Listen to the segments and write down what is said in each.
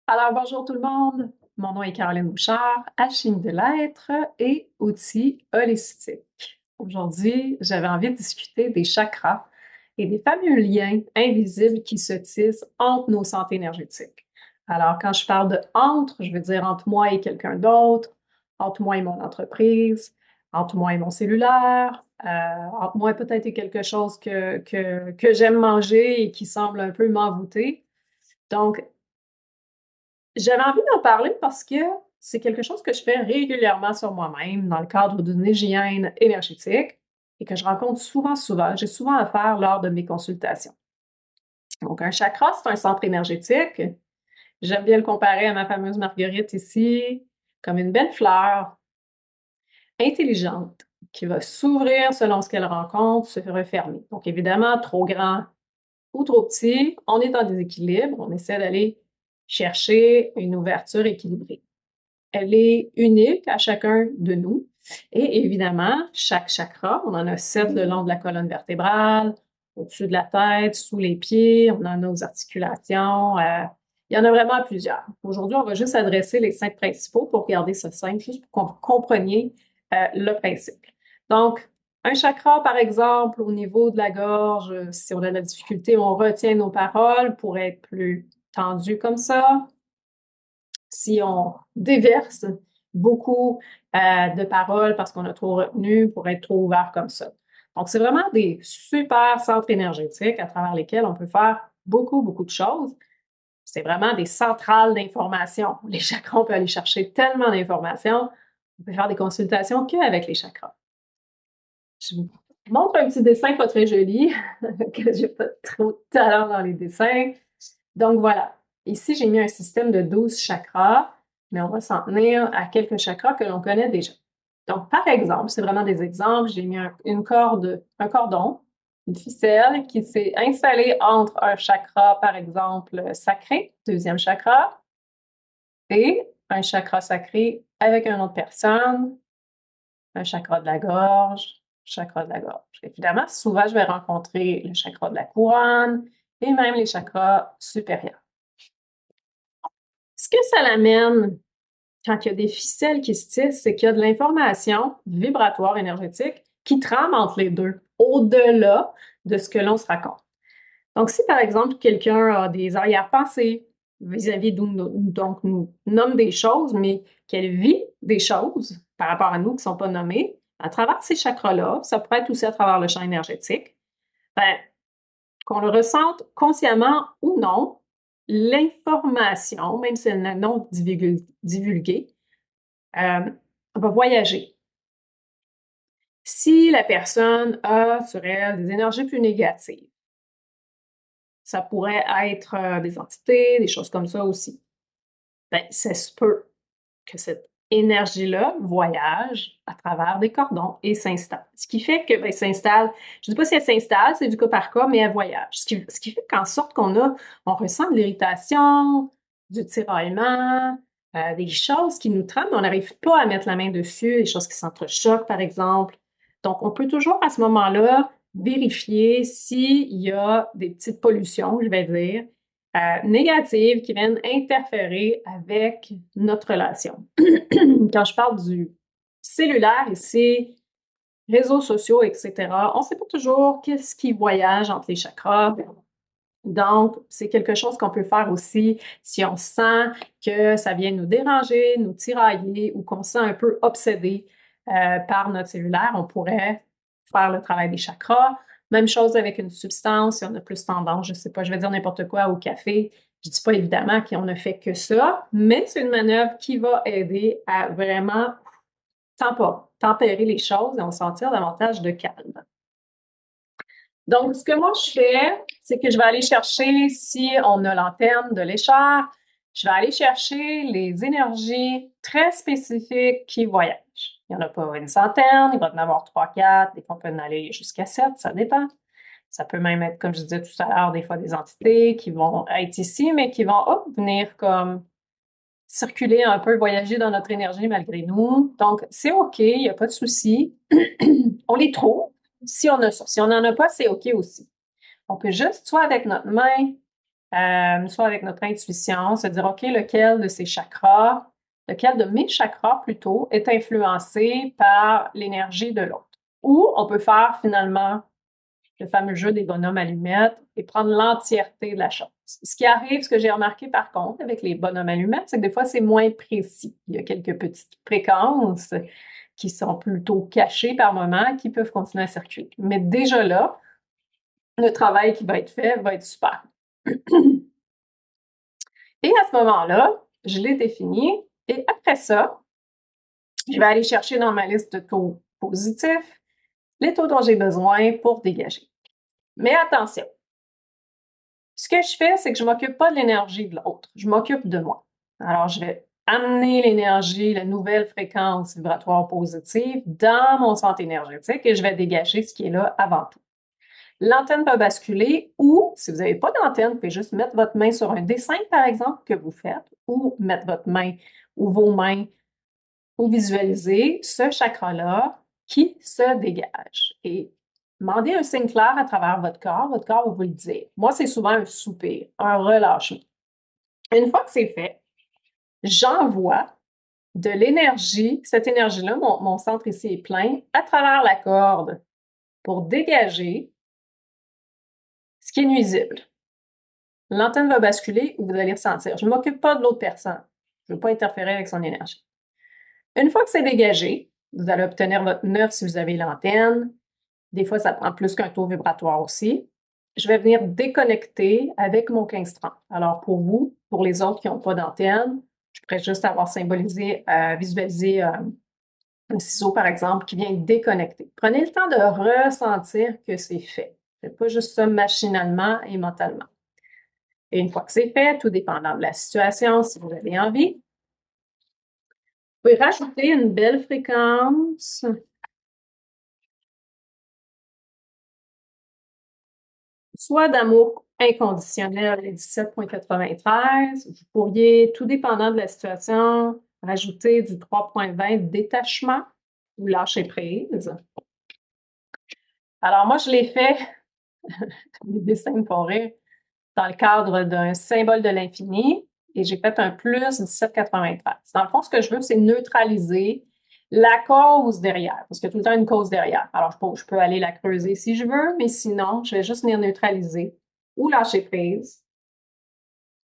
Alors, bonjour tout le monde. Mon nom est Caroline Bouchard, alchimie de l'être et outils holistiques. Aujourd'hui, j'avais envie de discuter des chakras et des fameux liens invisibles qui se tissent entre nos santé énergétiques. Alors, quand je parle de entre, je veux dire entre moi et quelqu'un d'autre, entre moi et mon entreprise, entre moi et mon cellulaire, entre moi peut-être et quelque chose que j'aime manger et qui semble un peu m'envoûter. Donc, j'avais envie d'en parler parce que c'est quelque chose que je fais régulièrement sur moi-même dans le cadre d'une hygiène énergétique et que je rencontre souvent. J'ai souvent à faire lors de mes consultations. Donc, un chakra, c'est un centre énergétique. J'aime bien le comparer à ma fameuse marguerite ici, comme une belle fleur intelligente qui va s'ouvrir selon ce qu'elle rencontre, se refermer. Donc, évidemment, trop grand ou trop petit, on est en déséquilibre, on essaie d'aller chercher une ouverture équilibrée. Elle est unique à chacun de nous. Et évidemment, chaque chakra, on en a 7 le long de la colonne vertébrale, au-dessus de la tête, sous les pieds, on en a aux articulations. Il y en a vraiment plusieurs. Aujourd'hui, on va juste adresser les 5 principaux pour garder ça simple, juste pour que vous compreniez le principe. Donc, un chakra, par exemple, au niveau de la gorge, si on a de la difficulté, on retient nos paroles pour être plus tendu comme ça. Si on déverse beaucoup de paroles parce qu'on a trop retenu pour être trop ouvert comme ça. Donc, c'est vraiment des super centres énergétiques à travers lesquels on peut faire beaucoup de choses. C'est vraiment des centrales d'information. Les chakras, on peut aller chercher tellement d'informations. On peut faire des consultations qu'avec les chakras. Je vous montre un petit dessin pas très joli, que j'ai pas trop de talent dans les dessins. Donc voilà, ici j'ai mis un système de 12 chakras, mais on va s'en tenir à quelques chakras que l'on connaît déjà. Donc par exemple, c'est vraiment des exemples, j'ai mis un cordon, une ficelle qui s'est installée entre un chakra, par exemple, sacré, deuxième chakra, et un chakra sacré avec une autre personne, un chakra de la gorge, chakra de la gorge. Évidemment, souvent, je vais rencontrer le chakra de la couronne et même les chakras supérieurs. Ce que ça l'amène quand il y a des ficelles qui se tissent, c'est qu'il y a de l'information vibratoire énergétique qui trame entre les deux, au-delà de ce que l'on se raconte. Donc, si par exemple, quelqu'un a des arrière-pensées vis-à-vis d'où donc nous nomme des choses, mais qu'elle vit des choses par rapport à nous qui ne sont pas nommées, à travers ces chakras-là, ça pourrait être aussi à travers le champ énergétique, ben, qu'on le ressente consciemment ou non, l'information, même si elle n'est non divulguée, va voyager. Si la personne a sur elle des énergies plus négatives, ça pourrait être des entités, des choses comme ça aussi. Ben, ça se peut que cette énergie-là voyage à travers des cordons et s'installe. Ce qui fait que, ben, s'installe, je ne dis pas si elle s'installe, c'est du cas par cas, mais elle voyage. Ce qui fait qu'en sorte on ressent de l'irritation, du tiraillement, des choses qui nous trament, mais on n'arrive pas à mettre la main dessus, des choses qui s'entrechoquent, par exemple. Donc, on peut toujours à ce moment-là vérifier s'il y a des petites pollutions, je vais dire, négatives qui viennent interférer avec notre relation. Quand je parle du cellulaire ici, réseaux sociaux, etc., on ne sait pas toujours qu'est-ce qui voyage entre les chakras. Donc, c'est quelque chose qu'on peut faire aussi si on sent que ça vient nous déranger, nous tirailler ou qu'on se sent un peu obsédé par notre cellulaire. On pourrait faire le travail des chakras. Même chose avec une substance, si on a plus tendance, je ne sais pas, je vais dire n'importe quoi au café. Je ne dis pas évidemment qu'on ne fait que ça, mais c'est une manœuvre qui va aider à vraiment tempérer les choses et en sentir davantage de calme. Donc, ce que moi je fais, c'est que je vais aller chercher, si on a l'antenne de l'écharpe, je vais aller chercher les énergies très spécifiques qui voyagent. Il n'y en a pas une centaine, il va y en avoir 3, 4, des fois on peut en aller jusqu'à 7, ça dépend. Ça peut même être, comme je disais tout à l'heure, des fois des entités qui vont être ici, mais qui vont venir comme circuler un peu, voyager dans notre énergie malgré nous. Donc, c'est OK, il n'y a pas de souci. On les trouve si on a ça. Si on n'en a pas, c'est OK aussi. On peut juste, soit avec notre main, soit avec notre intuition, se dire, OK, lequel de ces chakras, lequel de mes chakras plutôt, est influencé par l'énergie de l'autre. Ou on peut faire finalement le fameux jeu des bonhommes allumettes et prendre l'entièreté de la chose. Ce qui arrive, ce que j'ai remarqué par contre avec les bonhommes allumettes, c'est que des fois c'est moins précis. Il y a quelques petites fréquences qui sont plutôt cachées par moment, qui peuvent continuer à circuler. Mais déjà là, le travail qui va être fait va être super. Et à ce moment-là, je l'ai défini et après ça, je vais aller chercher dans ma liste de taux positifs les taux dont j'ai besoin pour dégager. Mais attention, ce que je fais, c'est que je ne m'occupe pas de l'énergie de l'autre, je m'occupe de moi. Alors, je vais amener l'énergie, la nouvelle fréquence vibratoire positive dans mon centre énergétique et je vais dégager ce qui est là avant tout. L'antenne va basculer ou, si vous n'avez pas d'antenne, vous pouvez juste mettre votre main sur un dessin, par exemple, que vous faites, ou mettre votre main ou vos mains pour visualiser ce chakra-là qui se dégage. Et demandez un signe clair à travers votre corps va vous le dire. Moi, c'est souvent un soupir, un relâchement. Une fois que c'est fait, j'envoie de l'énergie, cette énergie-là, mon centre ici est plein, à travers la corde pour dégager ce qui est nuisible. L'antenne va basculer ou vous allez ressentir. Je ne m'occupe pas de l'autre personne. Je ne veux pas interférer avec son énergie. Une fois que c'est dégagé, vous allez obtenir votre 9 si vous avez l'antenne. Des fois, ça prend plus qu'un taux vibratoire aussi. Je vais venir déconnecter avec mon 15-30. Alors, pour vous, pour les autres qui n'ont pas d'antenne, je pourrais juste avoir symbolisé, visualisé un ciseau, par exemple, qui vient déconnecter. Prenez le temps de ressentir que c'est fait. Faites pas juste ça machinalement et mentalement. Et une fois que c'est fait, tout dépendant de la situation, si vous avez envie, vous pouvez rajouter une belle fréquence. Soit d'amour inconditionnel, les 17,93. Vous pourriez, tout dépendant de la situation, rajouter du 3,20 détachement ou lâcher prise. Alors moi, je l'ai fait, les dessins me font rire, dans le cadre d'un symbole de l'infini et j'ai fait un plus 17,93. Dans le fond, ce que je veux, c'est neutraliser la cause derrière, parce qu'il y a tout le temps une cause derrière. Alors, je peux aller la creuser si je veux, mais sinon, je vais juste venir neutraliser ou lâcher prise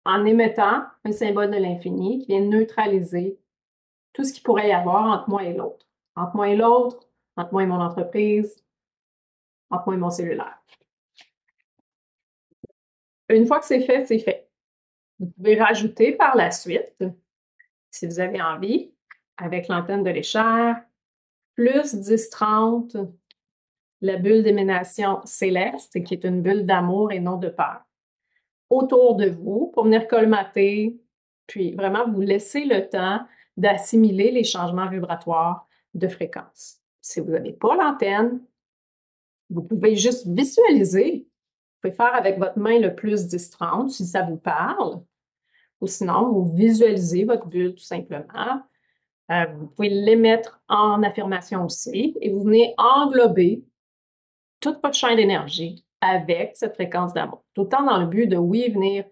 en émettant un symbole de l'infini qui vient neutraliser tout ce qu'il pourrait y avoir entre moi et l'autre. Entre moi et l'autre, entre moi et mon entreprise, entre moi et mon cellulaire. Une fois que c'est fait, c'est fait. Vous pouvez rajouter par la suite, si vous avez envie, avec l'antenne de l'échelle, plus 10-30, la bulle d'émanation céleste, qui est une bulle d'amour et non de peur, autour de vous pour venir colmater, puis vraiment vous laisser le temps d'assimiler les changements vibratoires de fréquence. Si vous n'avez pas l'antenne, vous pouvez juste visualiser. Vous pouvez faire avec votre main le plus 10-30 si ça vous parle, ou sinon, vous visualisez votre bulle tout simplement. Vous pouvez l'émettre en affirmation aussi et vous venez englober toute votre chaîne d'énergie avec cette fréquence d'amour. Tout le temps dans le but de, oui, venir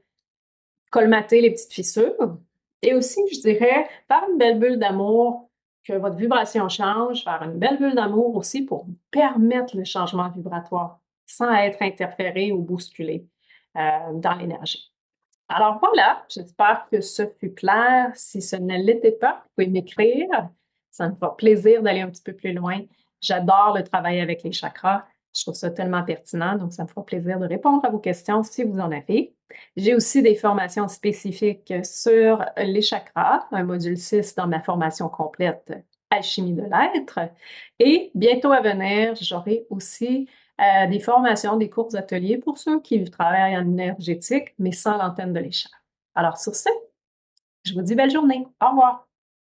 colmater les petites fissures et aussi, je dirais, faire une belle bulle d'amour, que votre vibration change, faire une belle bulle d'amour aussi pour permettre le changement vibratoire sans être interféré ou bousculé dans l'énergie. Alors voilà, j'espère que ce fut clair. Si ce ne l'était pas, vous pouvez m'écrire. Ça me fera plaisir d'aller un petit peu plus loin. J'adore le travail avec les chakras. Je trouve ça tellement pertinent, donc ça me fera plaisir de répondre à vos questions si vous en avez. J'ai aussi des formations spécifiques sur les chakras, un module 6 dans ma formation complète Alchimie de l'être. Et bientôt à venir, j'aurai aussi des formations, des cours ateliers pour ceux qui travaillent en énergétique, mais sans l'antenne de l'échelle. Alors sur ce, je vous dis belle journée. Au revoir.